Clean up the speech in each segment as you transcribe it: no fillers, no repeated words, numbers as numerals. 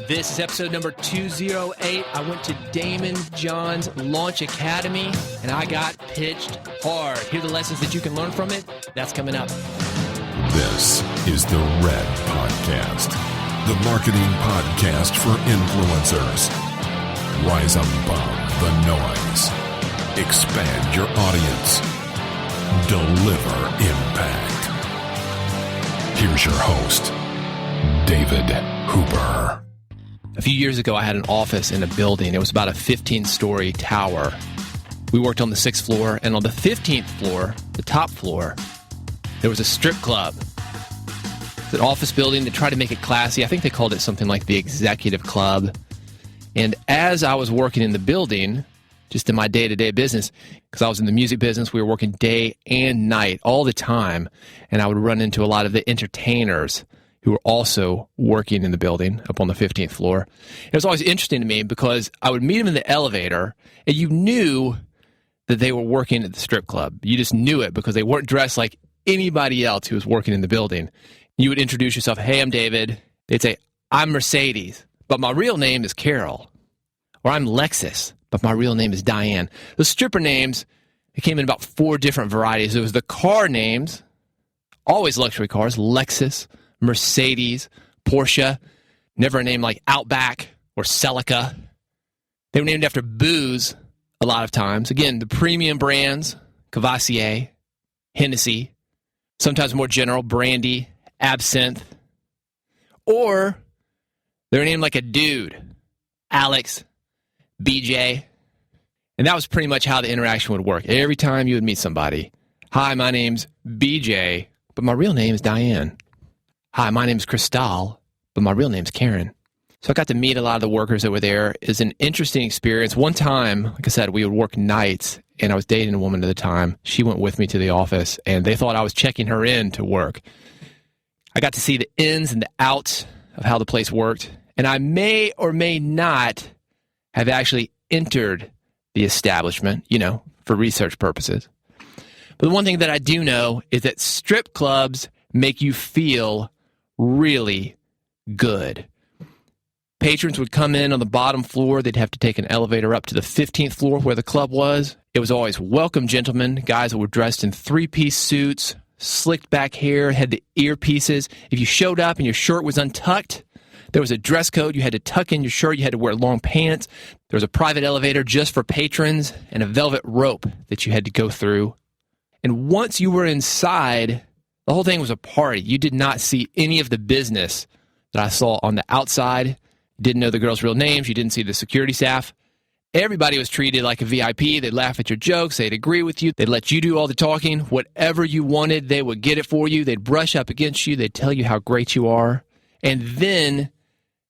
This is episode number 208. I went to Daymond John's Launch Academy, and I got pitched hard. Here are the lessons that you can learn from it. That's coming up. This is the Red Podcast, the marketing podcast for influencers. Rise above the noise. Expand your audience. Deliver impact. Here's your host, David Hooper. A few years ago, I had an office in a building. It was about a 15-story tower. We worked on the 6th floor, and on the 15th floor, the top floor, there was a strip club. It's an office building. They tried to make it classy. I think they called it something like the Executive Club. And as I was working in the building, just in my day-to-day business, because I was in the music business, we were working day and night all the time, and I would run into a lot of the entertainers who were also working in the building up on the 15th floor. It was always interesting to me because I would meet them in the elevator, and you knew that they were working at the strip club. You just knew it because they weren't dressed like anybody else who was working in the building. You would introduce yourself, "Hey, I'm David." They'd say, "I'm Mercedes, but my real name is Carol." Or, "I'm Lexus, but my real name is Diane." The stripper names, it came in about 4 different varieties. There was the car names, always luxury cars, Lexus, Mercedes, Porsche, never a name like Outback or Celica. They were named after booze a lot of times. Again, the premium brands, Cavassier, Hennessy, sometimes more general, brandy, absinthe. Or they're named like a dude, Alex, BJ. And that was pretty much how the interaction would work. Every time you would meet somebody, "Hi, my name's BJ, but my real name is Diane." "Hi, my name's Cristal, but my real name's Karen." So I got to meet a lot of the workers that were there. It was an interesting experience. One time, like I said, we would work nights, and I was dating a woman at the time. She went with me to the office, and they thought I was checking her in to work. I got to see the ins and the outs of how the place worked, and I may or may not have actually entered the establishment, for research purposes. But the one thing that I do know is that strip clubs make you feel really good. Patrons would come in on the bottom floor. They'd have to take an elevator up to the 15th floor where the club was. It was always welcome gentlemen, guys that were dressed in 3-piece suits, slicked back hair, had the earpieces. If you showed up and your shirt was untucked, there was a dress code. You had to tuck in your shirt. You had to wear long pants. There was a private elevator just for patrons and a velvet rope that you had to go through. And once you were inside, the whole thing was a party. You did not see any of the business that I saw on the outside. You didn't know the girls' real names. You didn't see the security staff. Everybody was treated like a VIP. They'd laugh at your jokes. They'd agree with you. They'd let you do all the talking. Whatever you wanted, they would get it for you. They'd brush up against you. They'd tell you how great you are. And then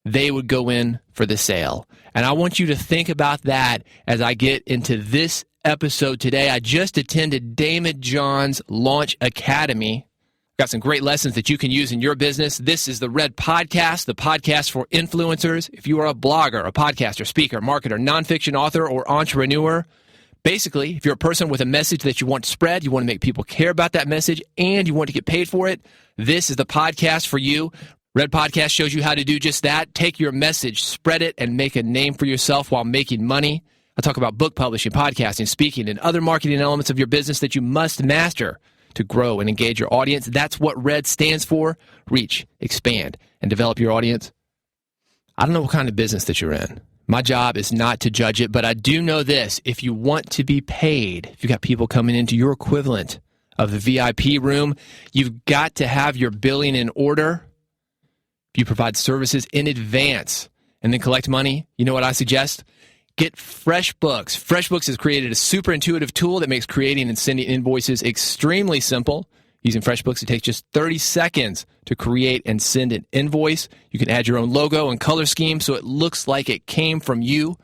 they would go in for the sale. And I want you to think about that as I get into this episode today. I just attended Daymond John's Launch Academy. Got some great lessons that you can use in your business. This is the Red Podcast, the podcast for influencers. If you are a blogger, a podcaster, speaker, marketer, nonfiction author, or entrepreneur, basically, if you're a person with a message that you want to spread, you want to make people care about that message, and you want to get paid for it, this is the podcast for you. Red Podcast shows you how to do just that. Take your message, spread it, and make a name for yourself while making money. I talk about book publishing, podcasting, speaking, and other marketing elements of your business that you must master to grow and engage your audience. That's what RED stands for. Reach, expand, and develop your audience. I don't know what kind of business that you're in. My job is not to judge it, but I do know this. If you want to be paid, if you've got people coming into your equivalent of the VIP room, you've got to have your billing in order. If you provide services in advance and then collect money, you know what I suggest? Get FreshBooks. FreshBooks has created a super intuitive tool that makes creating and sending invoices extremely simple. Using FreshBooks, it takes just 30 seconds to create and send an invoice. You can add your own logo and color scheme so it looks like it came from you.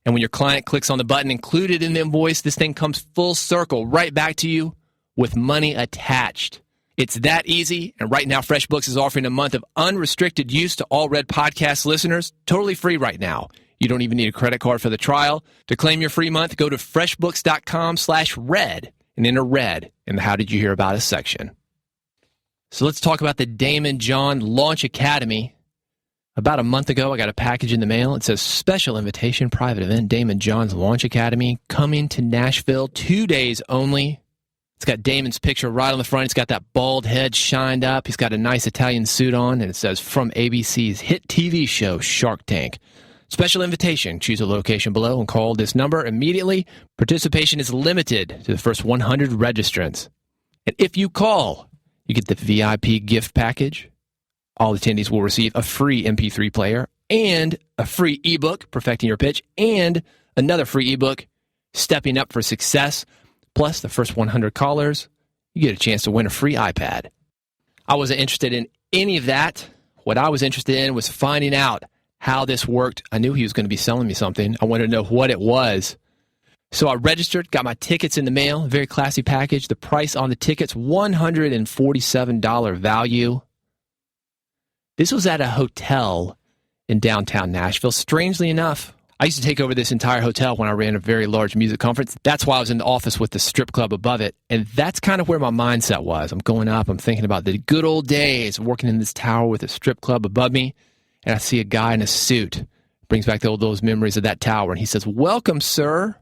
And when your client clicks on the button included in the invoice, this thing comes full circle right back to you with money attached. It's that easy, and right now FreshBooks is offering a month of unrestricted use to all Red Podcast listeners, totally free right now. You don't even need a credit card for the trial. To claim your free month, go to freshbooks.com/red and enter RED in the How Did You Hear About Us section. So let's talk about the Daymond John Launch Academy. About a month ago, I got a package in the mail. It says, special invitation, private event, Daymond John's Launch Academy, coming to Nashville, 2 days only. It's got Daymond's picture right on the front. It's got that bald head shined up. He's got a nice Italian suit on, and it says, from ABC's hit TV show, Shark Tank. Special invitation. Choose a location below and call this number immediately. Participation is limited to the first 100 registrants. And if you call, you get the VIP gift package. All attendees will receive a free MP3 player and a free ebook, Perfecting Your Pitch, and another free ebook, Stepping Up for Success. Plus, the first 100 callers, you get a chance to win a free iPad. I wasn't interested in any of that. What I was interested in was finding out how this worked. I knew he was going to be selling me something. I wanted to know what it was. So I registered, got my tickets in the mail, very classy package. The price on the tickets, $147 value. This was at a hotel in downtown Nashville. Strangely enough, I used to take over this entire hotel when I ran a very large music conference. That's why I was in the office with the strip club above it. And that's kind of where my mindset was. I'm going up, I'm thinking about the good old days working in this tower with a strip club above me. And I see a guy in a suit. Brings back those memories of that tower. And he says, welcome, sir.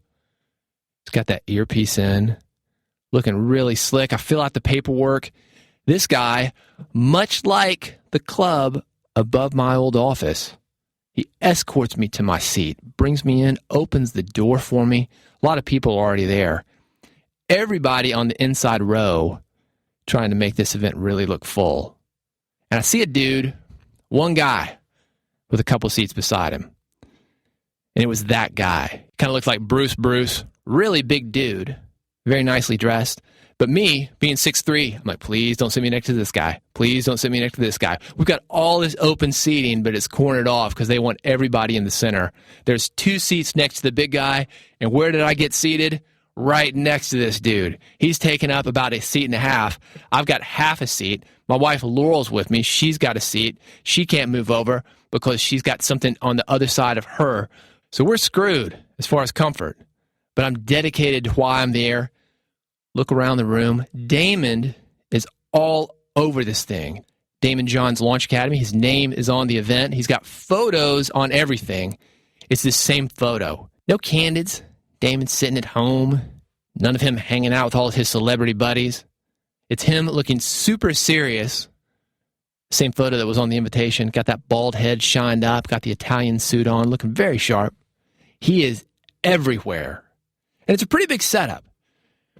He's got that earpiece in, looking really slick. I fill out the paperwork. This guy, much like the club above my old office, he escorts me to my seat, brings me in, opens the door for me. A lot of people are already there. Everybody on the inside row trying to make this event really look full. And I see a dude, one guy, with a couple seats beside him. And it was that guy. Kind of looks like Bruce, really big dude, very nicely dressed. But me, being 6'3", I'm like, please don't sit me next to this guy. Please don't sit me next to this guy. We've got all this open seating, but it's cornered off because they want everybody in the center. There's 2 seats next to the big guy, and where did I get seated? Right next to this dude. He's taken up about a seat and a half. I've got half a seat. My wife Laurel's with me. She's got a seat. She can't move over because she's got something on the other side of her. So we're screwed as far as comfort. But I'm dedicated to why I'm there. Look around the room. Daymond is all over this thing. Daymond John's Launch Academy. His name is on the event. He's got photos on everything. It's the same photo. No candids. Daymond sitting at home. None of him hanging out with all his celebrity buddies. It's him looking super serious. Same photo that was on the invitation. Got that bald head shined up. Got the Italian suit on. Looking very sharp. He is everywhere. And it's a pretty big setup.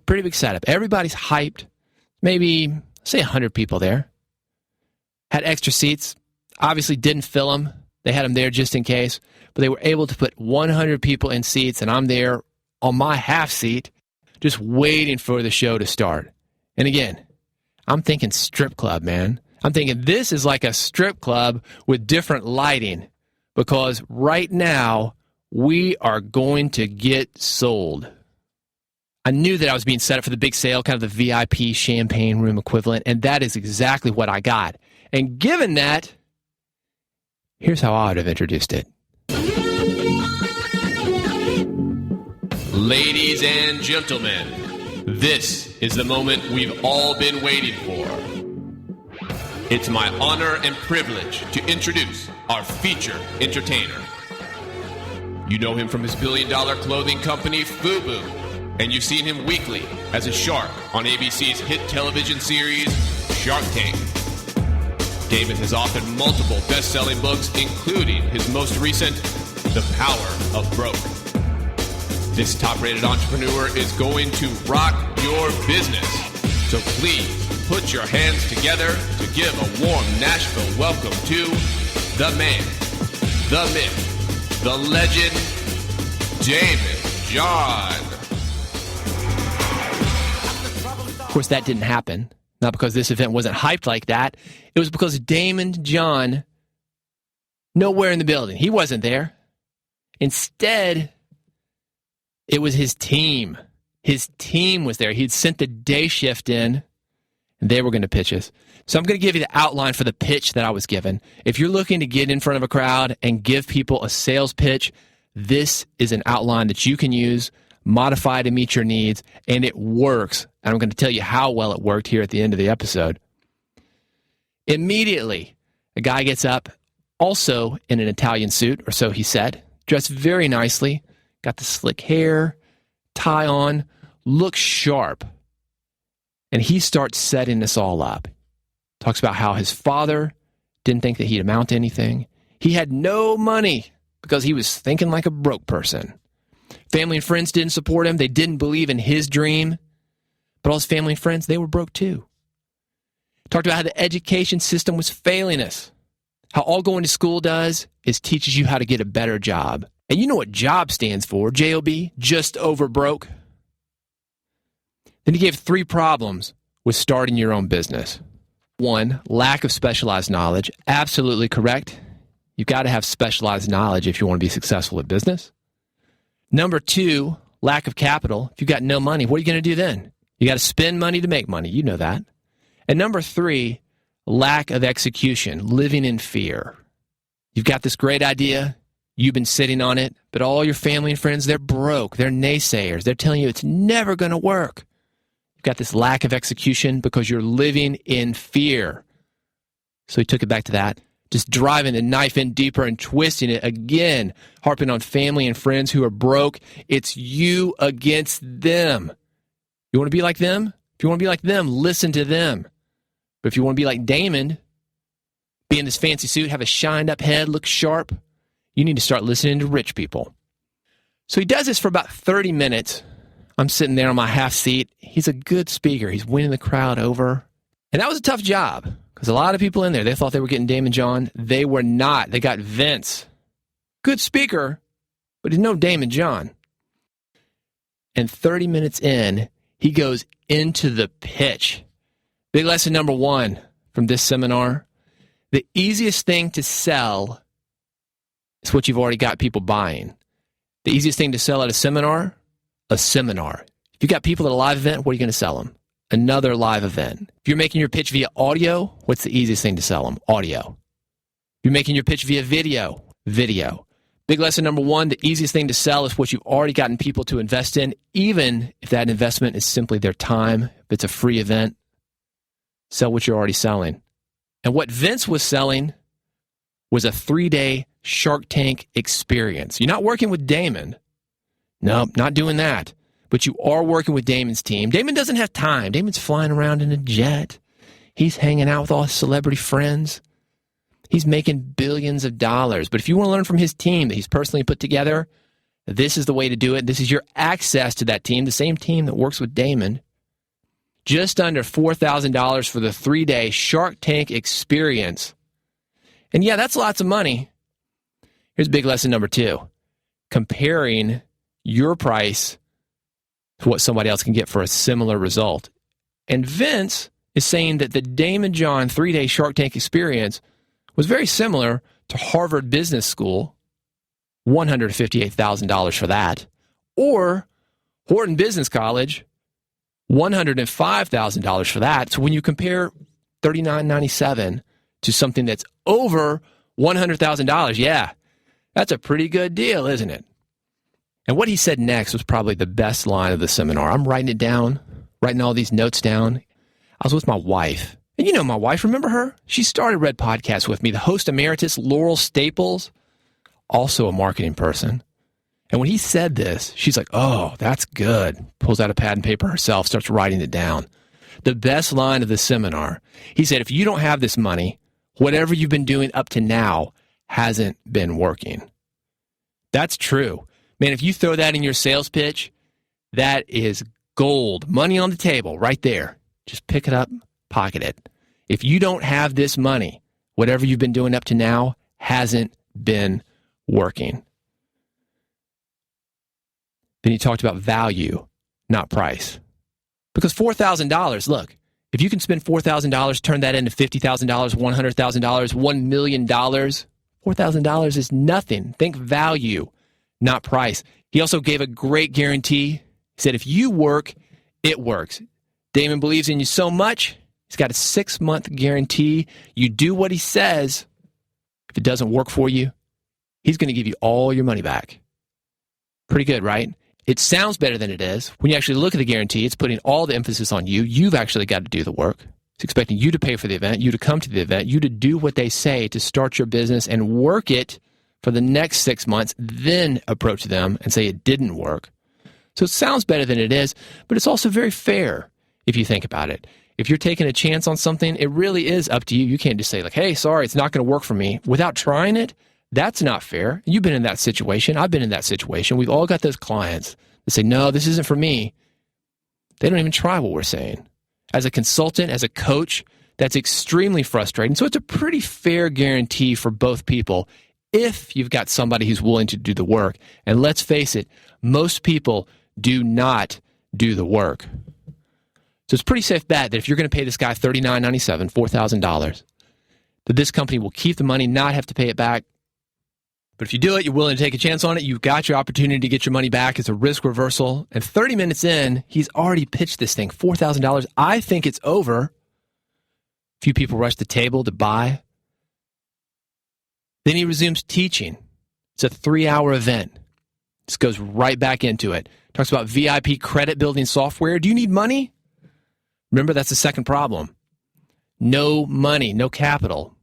Pretty big setup. Everybody's hyped. Maybe, say, 100 people there. Had extra seats. Obviously didn't fill them. They had them there just in case. But they were able to put 100 people in seats, and I'm there on my half seat just waiting for the show to start. And again, I'm thinking strip club, man. I'm thinking this is like a strip club with different lighting because right now we are going to get sold. I knew that I was being set up for the big sale, kind of the VIP champagne room equivalent, and that is exactly what I got. And given that, here's how I would have introduced it. Ladies and gentlemen, this is the moment we've all been waiting for. It's my honor and privilege to introduce our featured entertainer. You know him from his billion-dollar clothing company, FUBU, and you've seen him weekly as a shark on ABC's hit television series, Shark Tank. Daymond has authored multiple best-selling books, including his most recent, The Power of Broke. This top-rated entrepreneur is going to rock your business. So please put your hands together to give a warm Nashville welcome to the man, the myth, the legend, Daymond John. Of course, that didn't happen. Not because this event wasn't hyped like that. It was because Daymond John, nowhere in the building. He wasn't there. Instead, it was his team. His team was there. He'd sent the day shift in, and they were going to pitch us. So I'm going to give you the outline for the pitch that I was given. If you're looking to get in front of a crowd and give people a sales pitch, this is an outline that you can use, modify to meet your needs, and it works. And I'm going to tell you how well it worked here at the end of the episode. Immediately, a guy gets up also in an Italian suit, or so he said, dressed very nicely, got the slick hair, tie on, looks sharp. And he starts setting this all up. Talks about how his father didn't think that he'd amount to anything. He had no money because he was thinking like a broke person. Family and friends didn't support him. They didn't believe in his dream. But all his family and friends, they were broke too. Talked about how the education system was failing us. How all going to school does is teaches you how to get a better job. And you know what job stands for, J-O-B, just over broke. Then he gave 3 problems with starting your own business. 1, lack of specialized knowledge. Absolutely correct. You've got to have specialized knowledge if you want to be successful at business. Number 2, lack of capital. If you've got no money, what are you going to do then? You got to spend money to make money. You know that. And number 3, lack of execution, living in fear. You've got this great idea. You've been sitting on it, but all your family and friends, they're broke. They're naysayers. They're telling you it's never going to work. You've got this lack of execution because you're living in fear. So he took it back to that, just driving the knife in deeper and twisting it again, harping on family and friends who are broke. It's you against them. You want to be like them? If you want to be like them, listen to them. But if you want to be like Daymond, be in this fancy suit, have a shined up head, look sharp, you need to start listening to rich people. So he does this for about 30 minutes. I'm sitting there on my half seat. He's a good speaker. He's winning the crowd over. And that was a tough job because a lot of people in there, they thought they were getting Daymond John. They were not. They got Vince. Good speaker, but he's no Daymond John. And 30 minutes in, he goes into the pitch. Big lesson number 1 from this seminar. The easiest thing to sell is what you've already got people buying. The easiest thing to sell at a seminar. If you got people at a live event, what are you going to sell them? Another live event. If you're making your pitch via audio, what's the easiest thing to sell them? Audio. If you're making your pitch via video. Big lesson number 1, the easiest thing to sell is what you've already gotten people to invest in, even if that investment is simply their time. If it's a free event, sell what you're already selling. And what Vince was selling was a 3-day Shark Tank experience. You're not working with Daymond. No, not doing that. But you are working with Daymond's team. Daymond doesn't have time. Daymond's flying around in a jet. He's hanging out with all his celebrity friends. He's making billions of dollars. But if you want to learn from his team that he's personally put together, this is the way to do it. This is your access to that team, the same team that works with Daymond. Just under $4,000 for the 3-day Shark Tank experience. And yeah, that's lots of money. Here's big lesson number 2. Comparing your price to what somebody else can get for a similar result. And Vince is saying that the Daymond John 3-day Shark Tank experience was very similar to Harvard Business School, $158,000 for that, or Wharton Business College, $105,000 for that. So when you compare $39.97 to something that's over $100,000, yeah, that's a pretty good deal, isn't it? And what he said next was probably the best line of the seminar. I'm writing it down, writing all these notes down. I was with my wife. And you know my wife, remember her? She started Red Podcast with me. The host emeritus, Laurel Staples, also a marketing person. And when he said this, she's like, oh, that's good. Pulls out a pad and paper herself, starts writing it down. The best line of the seminar, he said, if you don't have this money, whatever you've been doing up to now hasn't been working. That's true. Man, if you throw that in your sales pitch, that is gold. Money on the table right there. Just pick it up, pocket it. If you don't have this money, whatever you've been doing up to now hasn't been working. Then he talked about value, not price. Because $4,000, look, if you can spend $4,000, turn that into $50,000, $100,000, $1 million, $4,000 is nothing. Think value, not price. He also gave a great guarantee. He said, if you work, it works. Daymond believes in you so much, he's got a 6-month guarantee. You do what he says. If it doesn't work for you, he's going to give you all your money back. Pretty good, right? It sounds better than it is. When you actually look at the guarantee, it's putting all the emphasis on you. You've actually got to do the work. He's expecting you to pay for the event, you to come to the event, you to do what they say to start your business and work it for the next 6 months, then approach them and say it didn't work. So it sounds better than it is, but it's also very fair if you think about it. If you're taking a chance on something, it really is up to you. You can't just say like, hey, sorry, it's not going to work for me without trying it. That's not fair. You've been in that situation. I've been in that situation. We've all got those clients that say, no, this isn't for me. They don't even try what we're saying. As a consultant, as a coach, that's extremely frustrating. So it's a pretty fair guarantee for both people if you've got somebody who's willing to do the work. And let's face it, most people do not do the work. So it's a pretty safe bet that if you're going to pay this guy $39.97, $4,000, that this company will keep the money, not have to pay it back. But if you do it, you're willing to take a chance on it, you've got your opportunity to get your money back. It's a risk reversal. And 30 minutes in, he's already pitched this thing, $4,000. I think it's over. A few people rush the table to buy. Then he resumes teaching. It's a 3-hour event. Just goes right back into it. Talks about VIP credit building software. Do you need money? Remember, that's the second problem. No money, no capital.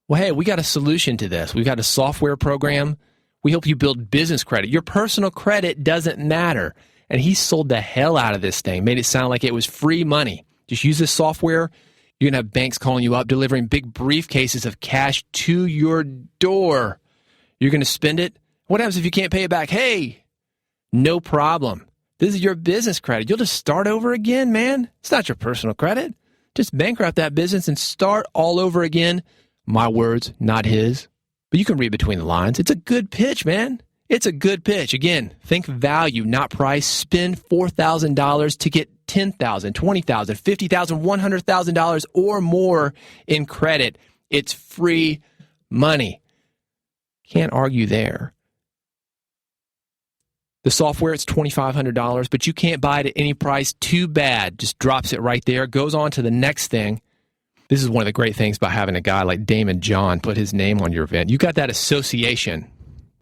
Well, hey, we got a solution to this. We've got a software program. We help you build business credit. Your personal credit doesn't matter. And he sold the hell out of this thing, made it sound like it was free money. Just use this software. You're going to have banks calling you up, delivering big briefcases of cash to your door. You're going to spend it. What happens if you can't pay it back? Hey, no problem. This is your business credit. You'll just start over again, man. It's not your personal credit. Just bankrupt that business and start all over again. My words, not his. But you can read between the lines. It's a good pitch, man. It's a good pitch. Again, think value, not price. Spend $4,000 to get $10,000, $20,000, $50,000, $100,000 or more in credit. It's free money. Can't argue there. The software, it's $2,500, but you can't buy it at any price. Too bad. Just drops it right there. Goes on to the next thing. This is one of the great things about having a guy like Daymond John put his name on your event. You got that association.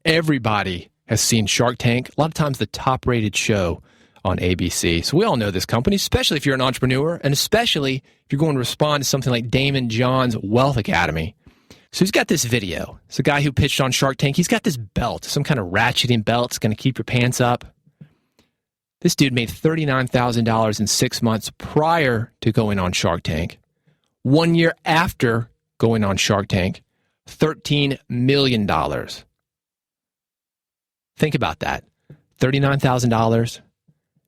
Everybody has seen Shark Tank. A lot of times the top-rated show on ABC. So we all know this company, especially if you're an entrepreneur, and especially if you're going to respond to something like Daymond John's Wealth Academy. So he's got this video. It's a guy who pitched on Shark Tank. He's got this belt, some kind of ratcheting belt. It's going to keep your pants up. This dude made $39,000 in 6 months prior to going on Shark Tank. 1 year after going on Shark Tank, $13 million. Think about that. $39,000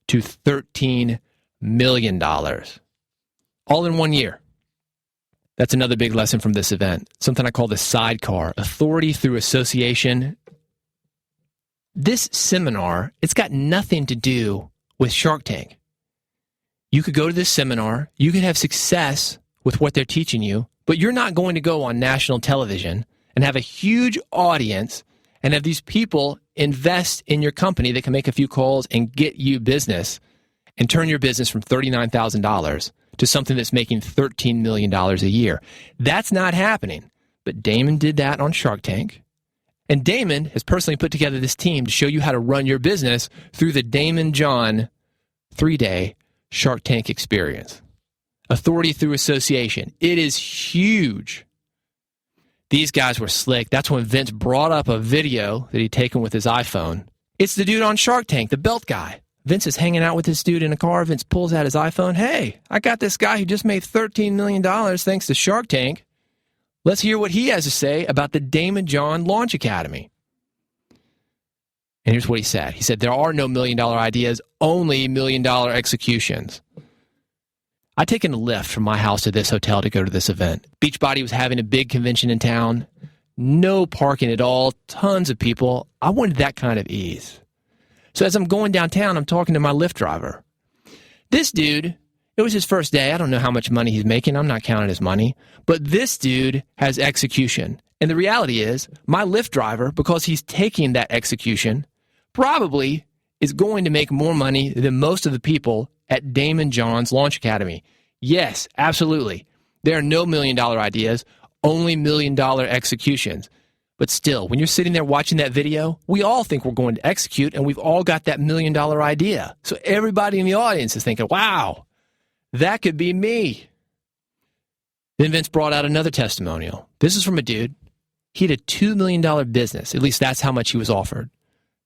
to $13 million. All in 1 year. That's another big lesson from this event. Something I call the sidecar, authority through association. This seminar, it's got nothing to do with Shark Tank. You could go to this seminar, you could have success with what they're teaching you, but you're not going to go on national television and have a huge audience and have these people invest in your company that can make a few calls and get you business and turn your business from $39,000 to something that's making $13 million a year. That's not happening. But Daymond did that on Shark Tank. And Daymond has personally put together this team to show you how to run your business through the Daymond John 3-day Shark Tank experience. Authority through association. It is huge. These guys were slick. That's when Vince brought up a video that he'd taken with his iPhone. It's the dude on Shark Tank, the belt guy. Vince is hanging out with this dude in a car. Vince pulls out his iPhone. Hey, I got this guy who just made $13 million thanks to Shark Tank. Let's hear what he has to say about the Daymond John Launch Academy. And here's what he said. He said, there are no $1 million ideas, only $1 million executions. I'd taken a lift from my house to this hotel to go to this event. Beachbody was having a big convention in town. No parking at all. Tons of people. I wanted that kind of ease. So as I'm going downtown, I'm talking to my Lyft driver. This dude, it was his first day. I don't know how much money he's making. I'm not counting his money. But this dude has execution. And the reality is, my Lyft driver, because he's taking that execution, probably is going to make more money than most of the people at Daymond John's Launch Academy. Yes, absolutely. There are no $1 million ideas, only $1 million executions. But still, when you're sitting there watching that video, we all think we're going to execute, and we've all got that $1 million idea. So everybody in the audience is thinking, wow, that could be me. Then Vince brought out another testimonial. This is from a dude. He had a $2 million business. At least that's how much he was offered.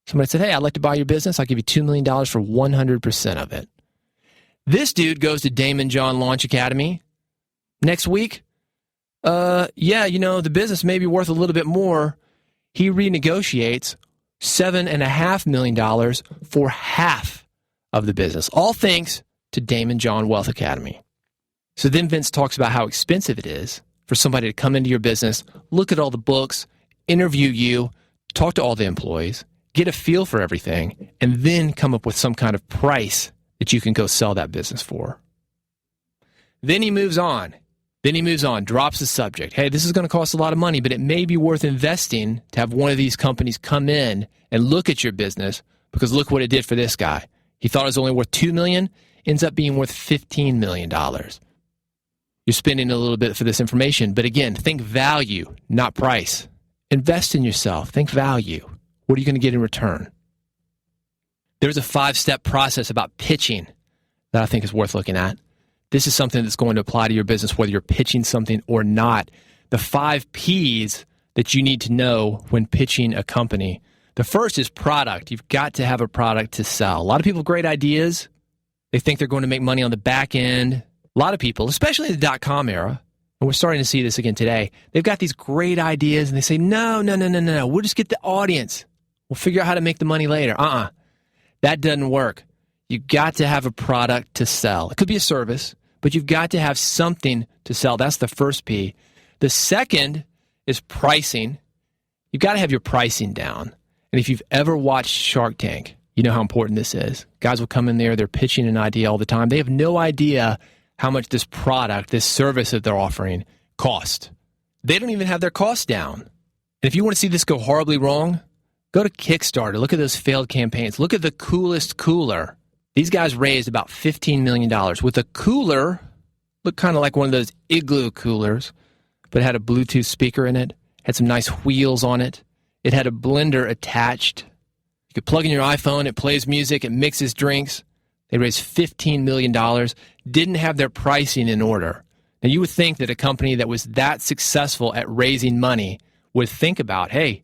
Somebody said, hey, I'd like to buy your business. I'll give you $2 million for 100% of it. This dude goes to Daymond John Launch Academy. Next week, the business may be worth a little bit more. He renegotiates $7.5 million for half of the business. All thanks to Daymond John Wealth Academy. So then Vince talks about how expensive it is for somebody to come into your business, look at all the books, interview you, talk to all the employees, get a feel for everything, and then come up with some kind of price that you can go sell that business for. Then he moves on, drops the subject. Hey, this is going to cost a lot of money, but it may be worth investing to have one of these companies come in and look at your business, because look what it did for this guy. He thought it was only worth $2 million, ends up being worth $15 million. You're spending a little bit for this information, but again, think value, not price. Invest in yourself. Think value. What are you going to get in return? There's a 5-step process about pitching that I think is worth looking at. This is something that's going to apply to your business, whether you're pitching something or not. The 5 Ps that you need to know when pitching a company. The first is product. You've got to have a product to sell. A lot of people have great ideas. They think they're going to make money on the back end. A lot of people, especially in the .com era, and we're starting to see this again today, they've got these great ideas and they say, no, we'll just get the audience. We'll figure out how to make the money later. That doesn't work. You've got to have a product to sell. It could be a service, but you've got to have something to sell. That's the first P. The second is pricing. You've got to have your pricing down. And if you've ever watched Shark Tank, you know how important this is. Guys will come in there, they're pitching an idea all the time. They have no idea how much this product, this service that they're offering cost. They don't even have their costs down. And if you want to see this go horribly wrong, go to Kickstarter. Look at those failed campaigns. Look at the coolest cooler. These guys raised about $15 million with a cooler, looked kind of like one of those igloo coolers, but it had a Bluetooth speaker in it, had some nice wheels on it. It had a blender attached. You could plug in your iPhone, it plays music, it mixes drinks. They raised $15 million, didn't have their pricing in order. Now, you would think that a company that was that successful at raising money would think about, hey,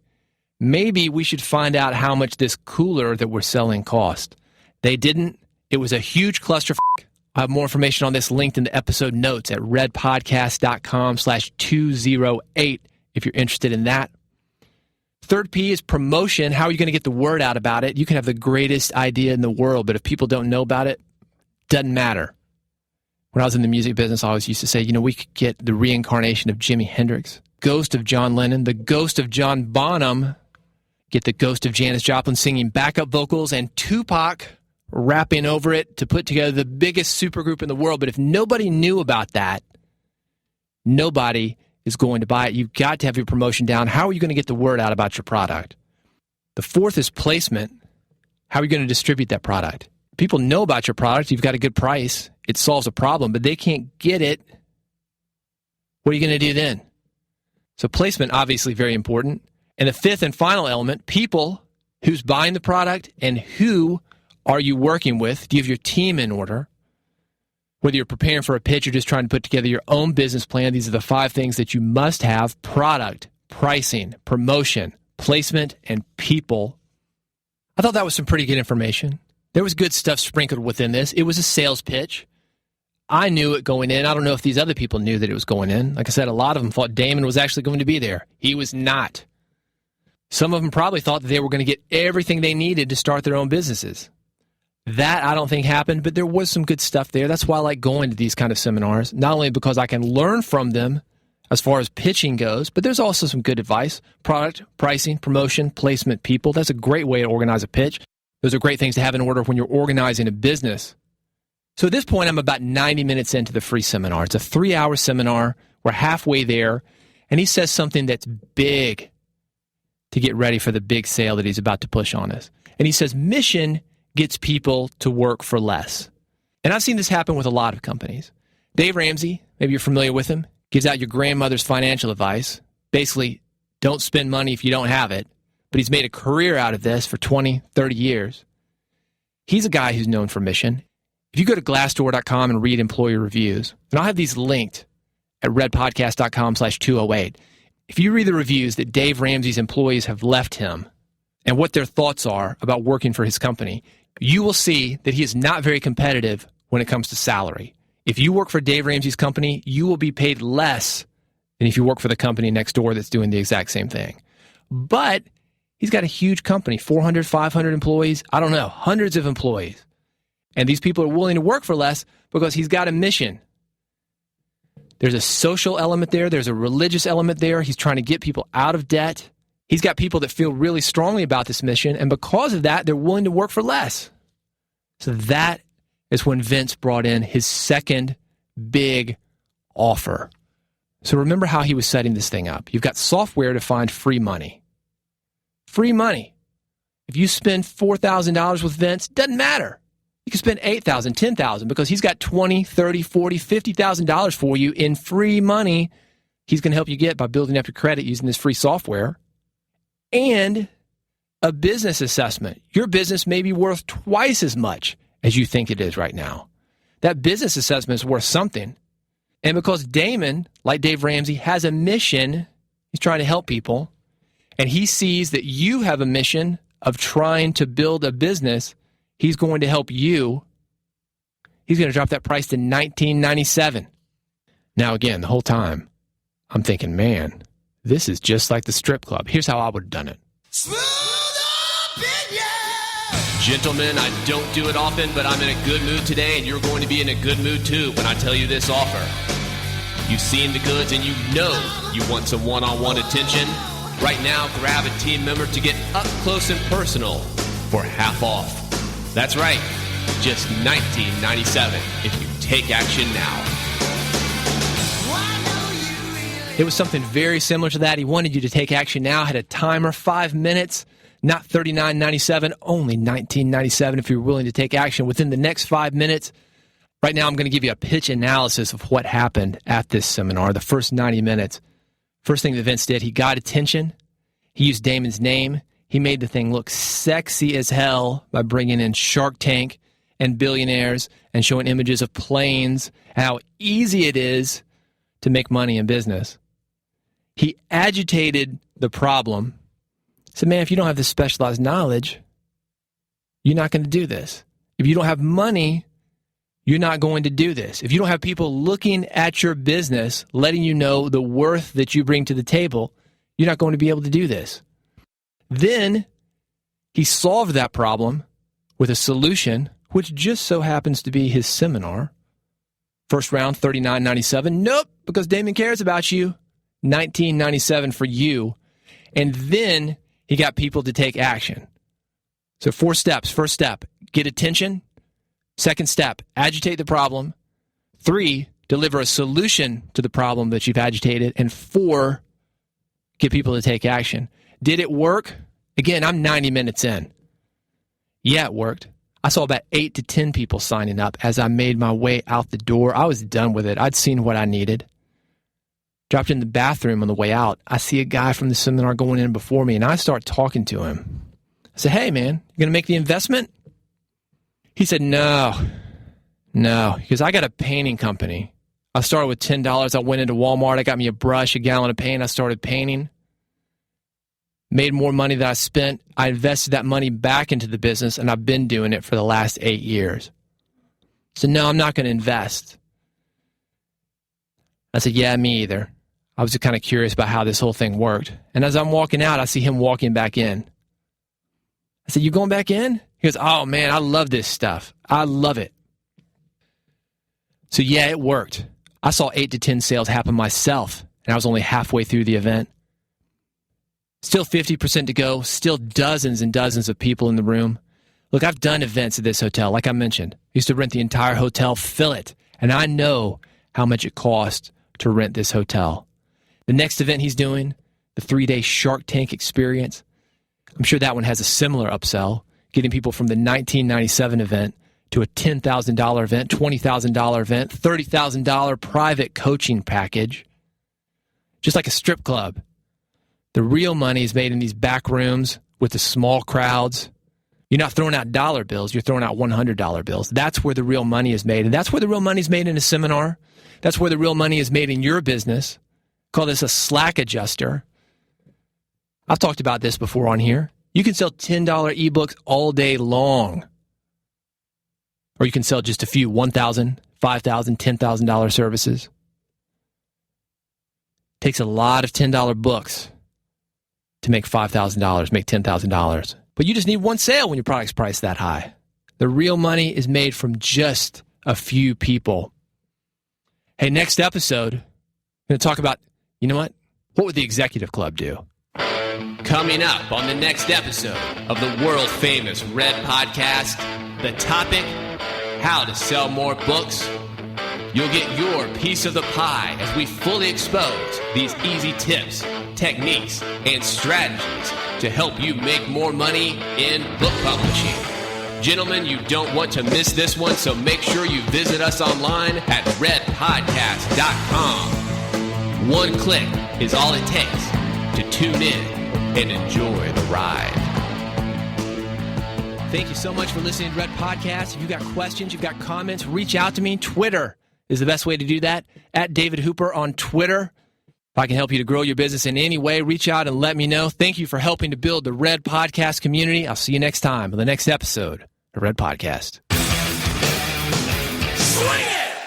maybe we should find out how much this cooler that we're selling cost. They didn't. It was a huge clusterfuck. I have more information on this linked in the episode notes at redpodcast.com/208 if you're interested in that. Third P is promotion. How are you going to get the word out about it? You can have the greatest idea in the world, but if people don't know about it, doesn't matter. When I was in the music business, I always used to say, we could get the reincarnation of Jimi Hendrix, ghost of John Lennon, the ghost of John Bonham, get the ghost of Janis Joplin singing backup vocals, and Tupac rapping over it to put together the biggest supergroup in the world. But if nobody knew about that, nobody is going to buy it. You've got to have your promotion down. How are you going to get the word out about your product? The fourth is placement. How are you going to distribute that product? People know about your product. You've got a good price. It solves a problem, but they can't get it. What are you going to do then? So placement, obviously very important. And the fifth and final element, people. Who's buying the product and who are you working with? Do you have your team in order? Whether you're preparing for a pitch or just trying to put together your own business plan, these are the 5 things that you must have: product, pricing, promotion, placement, and people. I thought that was some pretty good information. There was good stuff sprinkled within this. It was a sales pitch. I knew it going in. I don't know if these other people knew that it was going in. Like I said, a lot of them thought Daymond was actually going to be there. He was not. Some of them probably thought that they were going to get everything they needed to start their own businesses. That I don't think happened, but there was some good stuff there. That's why I like going to these kind of seminars, not only because I can learn from them as far as pitching goes, but there's also some good advice: product, pricing, promotion, placement, people. That's a great way to organize a pitch. Those are great things to have in order when you're organizing a business. So at this point, I'm about 90 minutes into the free seminar. It's a 3-hour seminar. We're halfway there, and he says something that's big to get ready for the big sale that he's about to push on us. And he says, mission gets people to work for less. And I've seen this happen with a lot of companies. Dave Ramsey, maybe you're familiar with him, gives out your grandmother's financial advice. Basically, don't spend money if you don't have it. But he's made a career out of this for 20, 30 years. He's a guy who's known for mission. If you go to Glassdoor.com and read employee reviews, and I'll have these linked at redpodcast.com/208. If you read the reviews that Dave Ramsey's employees have left him and what their thoughts are about working for his company, you will see that he is not very competitive when it comes to salary. If you work for Dave Ramsey's company, you will be paid less than if you work for the company next door that's doing the exact same thing. But he's got a huge company, 400, 500 employees, I don't know, hundreds of employees. And these people are willing to work for less because he's got a mission. There's a social element there. There's a religious element there. He's trying to get people out of debt. He's got people that feel really strongly about this mission, and because of that, they're willing to work for less. So that is when Vince brought in his second big offer. So remember how he was setting this thing up. You've got software to find free money. Free money. If you spend $4,000 with Vince, doesn't matter. You can spend $8,000, $10,000 because he's got $20,000, $30,000, $40,000, $50,000 for you in free money he's going to help you get by building up your credit using this free software. And a business assessment. Your business may be worth twice as much as you think it is right now. That business assessment is worth something. And because Daymond, like Dave Ramsey, has a mission, he's trying to help people, and he sees that you have a mission of trying to build a business, he's going to help you. He's going to drop that price to $19.97. Now, again, the whole time, I'm thinking, man, this is just like the strip club. Here's how I would have done it. Gentlemen, I don't do it often, but I'm in a good mood today, and you're going to be in a good mood too when I tell you this offer. You've seen the goods, and you know you want some one-on-one attention. Right now, grab a team member to get up close and personal for half off. That's right, just $19.97 if you take action now. It was something very similar to that. He wanted you to take action now, had a timer, 5 minutes, not $39.97, only $19.97 if you're willing to take action within the next 5 minutes. Right now, I'm going to give you a pitch analysis of what happened at this seminar, the first 90 minutes. First thing that Vince did, he got attention. He used Daymond's name. He made the thing look sexy as hell by bringing in Shark Tank and billionaires and showing images of planes, how easy it is to make money in business. He agitated the problem. He said, man, if you don't have this specialized knowledge, you're not going to do this. If you don't have money, you're not going to do this. If you don't have people looking at your business, letting you know the worth that you bring to the table, you're not going to be able to do this. Then he solved that problem with a solution, which just so happens to be his seminar. First round, $39.97. Nope, because Daymond cares about you. $19.97 for you. And then he got people to take action. So 4 steps. First step, get attention. Second step, agitate the problem. 3, deliver a solution to the problem that you've agitated. And 4, get people to take action. Did it work? Again, I'm 90 minutes in. Yeah, it worked. I saw about 8 to 10 people signing up as I made my way out the door. I was done with it. I'd seen what I needed. Dropped in the bathroom on the way out. I see a guy from the seminar going in before me, and I start talking to him. I said, hey, man, you going to make the investment? He said, no. Because I got a painting company. I started with $10. I went into Walmart. I got me a brush, a gallon of paint. I started painting. Made more money than I spent. I invested that money back into the business, and I've been doing it for the last 8 years. So, no, I'm not going to invest. I said, yeah, me either. I was just kind of curious about how this whole thing worked. And as I'm walking out, I see him walking back in. I said, you going back in? He goes, oh, man, I love this stuff. I love it. So, yeah, it worked. I saw 8 to 10 sales happen myself, and I was only halfway through the event. Still 50% to go, still dozens and dozens of people in the room. Look, I've done events at this hotel, like I mentioned. I used to rent the entire hotel, fill it, and I know how much it costs to rent this hotel. The next event he's doing, the 3-day Shark Tank experience, I'm sure that one has a similar upsell, getting people from the $19.97 event to a $10,000 event, $20,000 event, $30,000 private coaching package. Just like a strip club. The real money is made in these back rooms with the small crowds You're not throwing out dollar bills. You're throwing out $100 bills. That's where the real money is made. And that's where the real money is made in a seminar. That's where the real money is made in your business. Call this a slack adjuster. I've talked about this before on here. You can sell $10 ebooks all day long. Or you can sell just a few $1,000, $5,000, $10,000 services. It takes a lot of $10 books to make $5,000, make $10,000. But you just need one sale when your product's priced that high. The real money is made from just a few people. Hey, next episode, I'm going to talk about, you know what? What would the Executive Club do? Coming up on the next episode of the world-famous Red Podcast, the topic, how to sell more books. You'll get your piece of the pie as we fully expose these easy tips, techniques, and strategies to help you make more money in book publishing. Gentlemen, you don't want to miss this one, so make sure you visit us online at redpodcast.com. One click is all it takes to tune in and enjoy the ride. Thank you so much for listening to Red Podcast. If you've got questions, you've got comments, reach out to me. Twitter is the best way to do that. At David Hooper on Twitter. If I can help you to grow your business in any way, reach out and let me know. Thank you for helping to build the Red Podcast community. I'll see you next time on the next episode of Red Podcast. Swing it!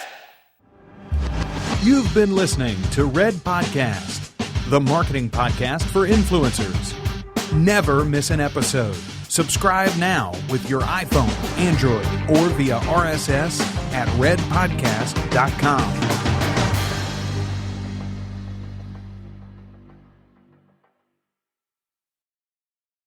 You've been listening to Red Podcast, the marketing podcast for influencers. Never miss an episode. Subscribe now with your iPhone, Android, or via RSS at redpodcast.com.